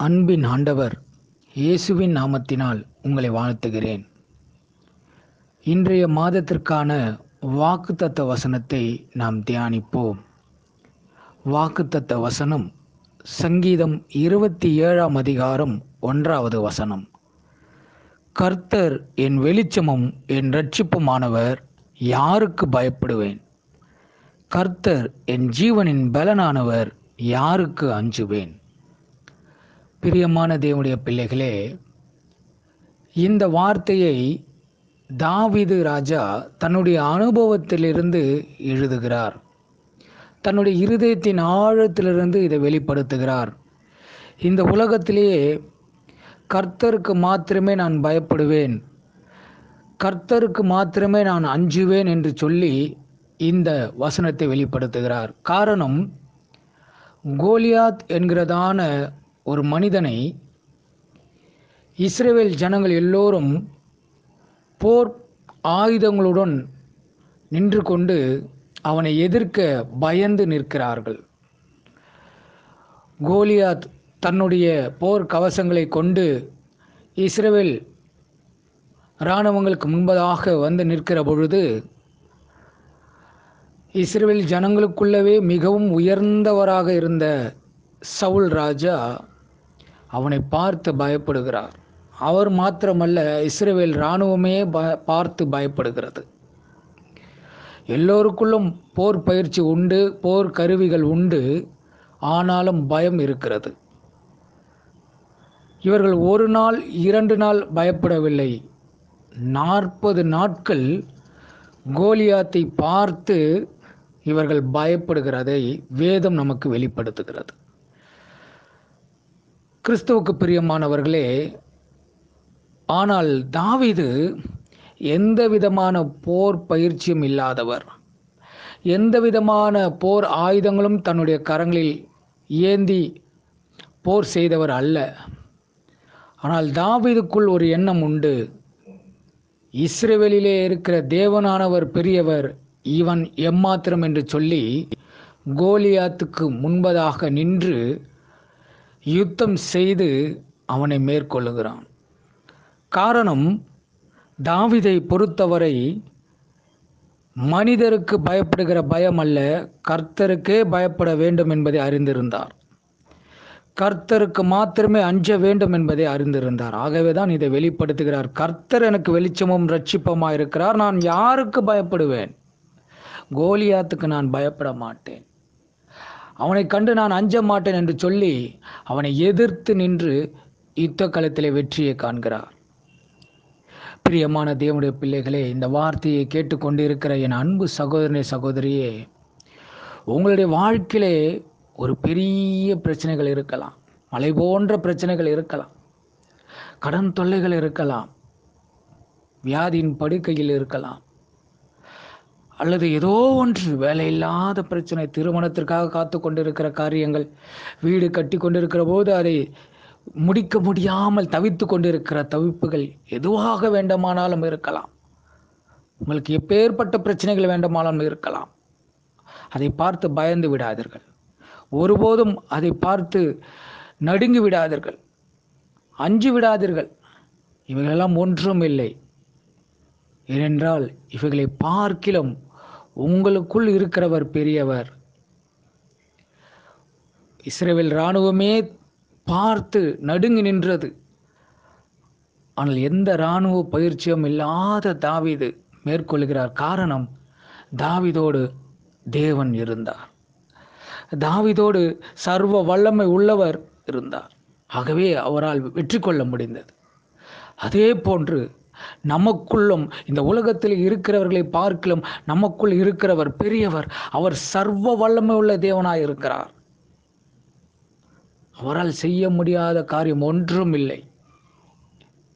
அன்பின் ஆண்டவர் இயேசுவின் நாமத்தினால் உங்களை வாழ்த்துகிறேன். இன்றைய மாதத்திற்கான வாக்குத்தத்த வசனத்தை நாம் தியானிப்போம். வாக்குத்தத்த வசனம் சங்கீதம் 27 அதிகாரம் 1 வசனம். கர்த்தர் என் வெளிச்சமும் என் இரட்சிப்புமானவர், யாருக்கு பயப்படுவேன்? கர்த்தர் என் ஜீவனின் பலனானவர், யாருக்கு அஞ்சுவேன்? பிரியமான தேவனுடைய பிள்ளைகளே, இந்த வார்த்தையை தாவீது ராஜா தன்னுடைய அனுபவத்திலிருந்து எழுதுகிறார். தன்னுடைய இருதயத்தின் ஆழத்திலிருந்து இதை வெளிப்படுத்துகிறார். இந்த உலகத்திலேயே கர்த்தருக்கு மாத்திரமே நான் பயப்படுவேன், கர்த்தருக்கு மாத்திரமே நான் அஞ்சுவேன் என்று சொல்லி இந்த வசனத்தை வெளிப்படுத்துகிறார். காரணம், கோலியாத் என்கிறதான ஒரு மனிதனை இஸ்ரவேல் ஜனங்கள் எல்லோரும் போர் ஆயுதங்களுடன் நின்று கொண்டு அவனை எதிர்க்க பயந்து நிற்கிறார்கள். கோலியாத் தன்னுடைய போர் கவசங்களை கொண்டு இஸ்ரவேல் இராணுவங்களுக்கு முன்பதாக வந்து நிற்கிற பொழுது, இஸ்ரவேல் ஜனங்களுக்குள்ளவே மிகவும் உயர்ந்தவராக இருந்த சவுல் ராஜா அவனை பார்த்து பயப்படுகிறார். அவர் மாத்திரமல்ல, இஸ்ரவேல் இராணுவமே பார்த்து பயப்படுகிறது. எல்லோருக்குள்ளும் போர் பயிற்சி உண்டு, போர் கருவிகள் உண்டு, ஆனாலும் பயம் இருக்கிறது. இவர்கள் ஒரு நாள் 2 நாள் பயப்படவில்லை, 40 நாட்கள் கோலியாத்தை பார்த்து இவர்கள் பயப்படுகிறதை வேதம் நமக்கு வெளிப்படுத்துகிறது. கிறிஸ்துவுக்கு பிரியமானவர்களே, ஆனால் தாவீது எந்த விதமான போர் பயிற்சியும் இல்லாதவர், எந்த விதமான போர் ஆயுதங்களும் தன்னுடைய கரங்களில் ஏந்தி போர் செய்தவர் அல்ல. ஆனால் தாவீதுக்குள் ஒரு எண்ணம் உண்டு. இஸ்ரவேலிலே இருக்கிற தேவனானவர் பெரியவர், இவன் எம்மாத்திரம் என்று சொல்லி கோலியாத்துக்கு முன்பதாக நின்று யுத்தம் செய்து அவனை மேற்கொள்ளுகிறான். காரணம், தாவீதை பொறுத்தவரை மனிதருக்கு பயப்படுகிற பயம் அல்ல, கர்த்தருக்கே பயப்பட வேண்டும் என்பதை அறிந்திருந்தார். கர்த்தருக்கு மாத்திரமே அஞ்ச வேண்டும் என்பதை அறிந்திருந்தார். ஆகவே தான் இதை வெளிப்படுத்துகிறார். கர்த்தர் எனக்கு வெளிச்சமும் இரட்சிப்புமாய் இருக்கிறார், நான் யாருக்கு பயப்படுவேன்? கோலியாத்துக்கு நான் பயப்பட மாட்டேன், அவனை கண்டு நான் அஞ்ச மாட்டேன் என்று சொல்லி அவனை எதிர்த்து நின்று யுத்த களத்திலே வெற்றியை காண்கிறார். பிரியமான தேவனுடைய பிள்ளைகளே, இந்த வார்த்தையை கேட்டுக்கொண்டிருக்கிற என் அன்பு சகோதரனே, சகோதரியே, உங்களுடைய வாழ்க்கையிலே ஒரு பெரிய பிரச்சனைகள் இருக்கலாம், மலை போன்ற பிரச்சனைகள் இருக்கலாம், கடன் தொல்லைகள் இருக்கலாம், வியாதியின் படுக்கையில் இருக்கலாம், அல்லது ஏதோ ஒன்று வேலையில்லாத பிரச்சனை, திருமணத்திற்காக காத்து கொண்டிருக்கிற காரியங்கள், வீடு கட்டி கொண்டிருக்கிற போது அதை முடிக்க முடியாமல் தவித்து கொண்டிருக்கிற தவிப்புகள் எதுவாக வேண்டுமானாலும் இருக்கலாம். உங்களுக்கு எப்பேற்பட்ட பிரச்சனைகள் வேண்டுமானாலும் இருக்கலாம். அதை பார்த்து பயந்து விடாதீர்கள், ஒருபோதும் அதை பார்த்து நடுங்கி விடாதீர்கள், அஞ்சு விடாதீர்கள். இவைகளெல்லாம் ஒன்றும் இல்லை. ஏனென்றால் இவைகளை பார்க்கிலும் உங்களுக்குள் இருக்கிறவர் பெரியவர். இஸ்ரவேல் இராணுவமே பார்த்து நடுங்கி நின்றது. ஆனால் எந்த இராணுவ பயிற்சியும் இல்லாத தாவீது மேற்கொள்கிறார். காரணம், தாவீதோடு தேவன் இருந்தார், தாவீதோடு சர்வ வல்லமை உள்ளவர் இருந்தார். ஆகவே அவரால் வெற்றி கொள்ள முடிந்தது. அதே போன்று நமக்குள்ளும், இந்த உலகத்தில் இருக்கிறவர்களை பார்க்கிலும் நமக்குள் இருக்கிறவர் பெரியவர். அவர் சர்வ வல்லமை உள்ள தேவனாய் இருக்கிறார். அவரால் செய்ய முடியாத காரியம் ஒன்றும் இல்லை,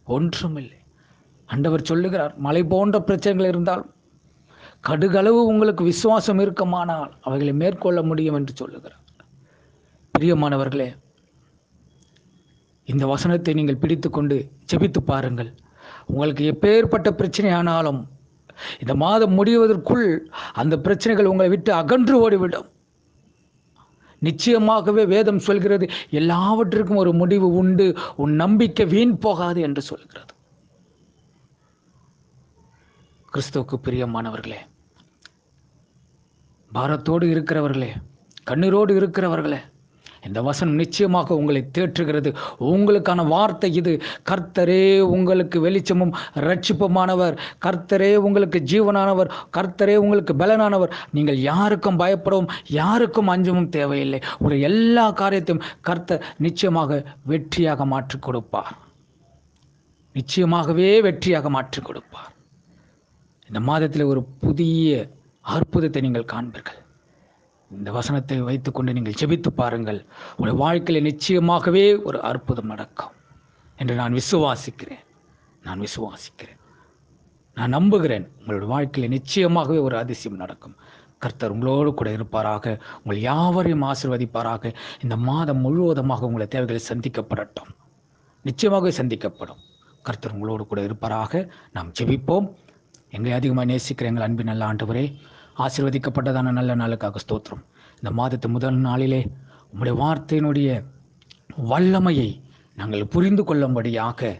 ஒன்றும் இல்லை. ஆண்டவர் சொல்லுகிறார், மலை போன்ற பிரச்சனைகள் இருந்தால், கடுகளவு உங்களுக்கு விசுவாசம் இருக்குமானால் அவைகளை மேற்கொள்ள முடியும் என்று சொல்லுகிறார். பிரியமானவர்களே, இந்த வசனத்தை நீங்கள் பிடித்து கொண்டு ஜெபித்து பாருங்கள். உங்களுக்கு எப்பேற்பட்ட பிரச்சனை ஆனாலும் இந்த மாதம் முடிவதற்குள் அந்த பிரச்சனைகள் உங்களை விட்டு அகன்று ஓடிவிடும். நிச்சயமாகவே வேதம் சொல்கிறது, எல்லாவற்றிற்கும் ஒரு முடிவு உண்டு, உன் நம்பிக்கை வீண் போகாது என்று சொல்கிறது. கிறிஸ்துவுக்கு பிரியமானவர்களே, பாரத்தோடு இருக்கிறவர்களே, கண்ணீரோடு இருக்கிறவர்களே, இந்த வசனம் நிச்சயமாக உங்களை தேற்றுகிறது. உங்களுக்கான வார்த்தை இது. கர்த்தரே உங்களுக்கு வெளிச்சமும் இரட்சிப்புமானவர், கர்த்தரே உங்களுக்கு ஜீவனானவர், கர்த்தரே உங்களுக்கு பலனானவர். நீங்கள் யாருக்கும் பயப்படவும் யாருக்கும் அஞ்சவும் தேவையில்லை. ஒரு எல்லா காரியத்தையும் கர்த்தர் நிச்சயமாக வெற்றியாக மாற்றிக் கொடுப்பார். நிச்சயமாகவே வெற்றியாக மாற்றிக் கொடுப்பார். இந்த மாதத்தில் ஒரு புதிய அற்புதத்தை நீங்கள் காண்பீர்கள். இந்த வசனத்தை வைத்துக்கொண்டு நீங்கள் ஜெபித்து பாருங்கள். உங்களுடைய வாழ்க்கையில் நிச்சயமாகவே ஒரு அற்புதம் நடக்கும் என்று நான் விசுவாசிக்கிறேன். நான் நம்புகிறேன். உங்களுடைய வாழ்க்கையில் நிச்சயமாகவே ஒரு அதிசயம் நடக்கும். கர்த்தர் உங்களோடு கூட இருப்பாராக. உங்கள் யாவரையும் ஆசீர்வதிப்பாராக. இந்த மாதம் முழுவதுமாக உங்களுடைய தேவைகளை சந்திக்கப்படட்டும். நிச்சயமாகவே சந்திக்கப்படும். கர்த்தர் உங்களோடு கூட இருப்பாராக. நாம் ஜெபிப்போம். எங்களை அதிகமாக நேசிக்கிற எங்கள் அன்பின் நல்ல ஆண்டவரே, ஆசீர்வதிக்கப்பட்டதான நல்ல நாளுக்காக ஸ்தோத்திரம். இந்த மாதத்து முதல் நாளிலே உம்முடைய வார்த்தையினுடைய வல்லமையை நாங்கள் புரிந்து கொள்ளும்படியாக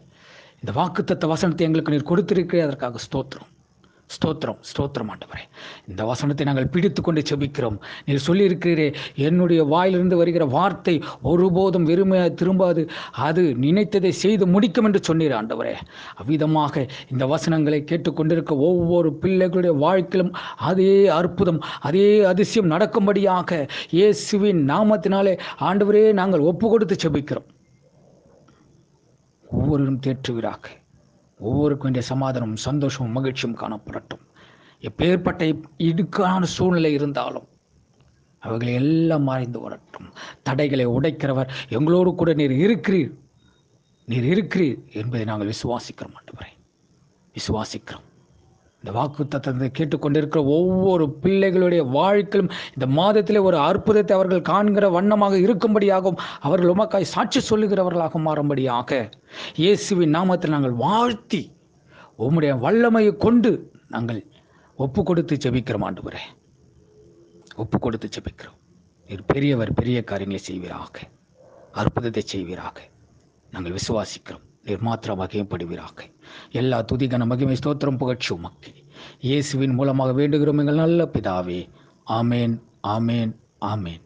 இந்த வாக்குத்தத்த வசனத்தை எங்களுக்கு நீர் கொடுத்திருக்கிறீர். அதற்காக ஸ்தோத்திரம், ஸ்தோத்திரம், ஸ்தோத்திரம் ஆண்டவரே. இந்த வசனத்தை நாங்கள் பிடித்து கொண்டு செபிக்கிறோம். நீர் சொல்லியிருக்கிறீரே, என்னுடைய வாயிலிருந்து வருகிற வார்த்தை ஒருபோதும் வெறுமையாக திரும்பாது, அது நினைத்ததை செய்து முடிக்கும் என்று சொன்னீர் ஆண்டவரே. அவ்விதமாக இந்த வசனங்களை கேட்டுக்கொண்டிருக்க ஒவ்வொரு பிள்ளைகளுடைய வாழ்க்கையிலும் அதே அற்புதம், அதே அதிசயம் நடக்கும்படியாக இயேசுவின் நாமத்தினாலே ஆண்டவரே நாங்கள் ஒப்பு கொடுத்து செபிக்கிறோம். ஒவ்வொருவரும் தேற்றுவீராக. ஒவ்வொருக்கும் வேண்டிய சமாதானமும் சந்தோஷமும் மகிழ்ச்சியும் காணப்படட்டும். எப்பேற்பட்ட இடுக்கான சூழ்நிலை இருந்தாலும் அவைகளை எல்லாம் மறைந்து வரட்டும். தடைகளை உடைக்கிறவர் எங்களோடு கூட நீர் இருக்கிறீர் என்பதை நாங்கள் விசுவாசிக்கிறோம் ஆண்டவரே, விசுவாசிக்கிறோம். இந்த வாக்குத்தத்தத்தை கேட்டுக்கொண்டிருக்கிற ஒவ்வொரு பிள்ளைகளுடைய வாழ்க்கையிலும் இந்த மாதத்திலே ஒரு அற்புதத்தை அவர்கள் காண்கிற வண்ணமாக இருக்கும்படியாகவும், அவர்கள் உமக்காய் சாட்சி சொல்லுகிறவர்களாக மாறும்படியாக இயேசுவின் நாமத்தில் நாங்கள் வாழ்த்தி உம்முடைய வல்லமையை கொண்டு நாங்கள் ஒப்பு கொடுத்து ஜெபிக்கிறோம் ஆண்டவரே, ஒப்பு கொடுத்து ஜெபிக்கிறோம். நீர் பெரியவர், பெரிய காரியங்களை செய்வீராக, அற்புதத்தை செய்வீராக. நாங்கள் விசுவாசிக்கிறோம். நீர் மாத்திரம் மகிமைப்படுவீராக. எல்லா துதிகன மகிமை ஸ்தோத்திரம் புகழ்ச்சி உமக்கு இயேசுவின் மூலமாக வேண்டுகிறோம் எங்கள் நல்ல பிதாவே. ஆமேன், ஆமேன், ஆமேன்.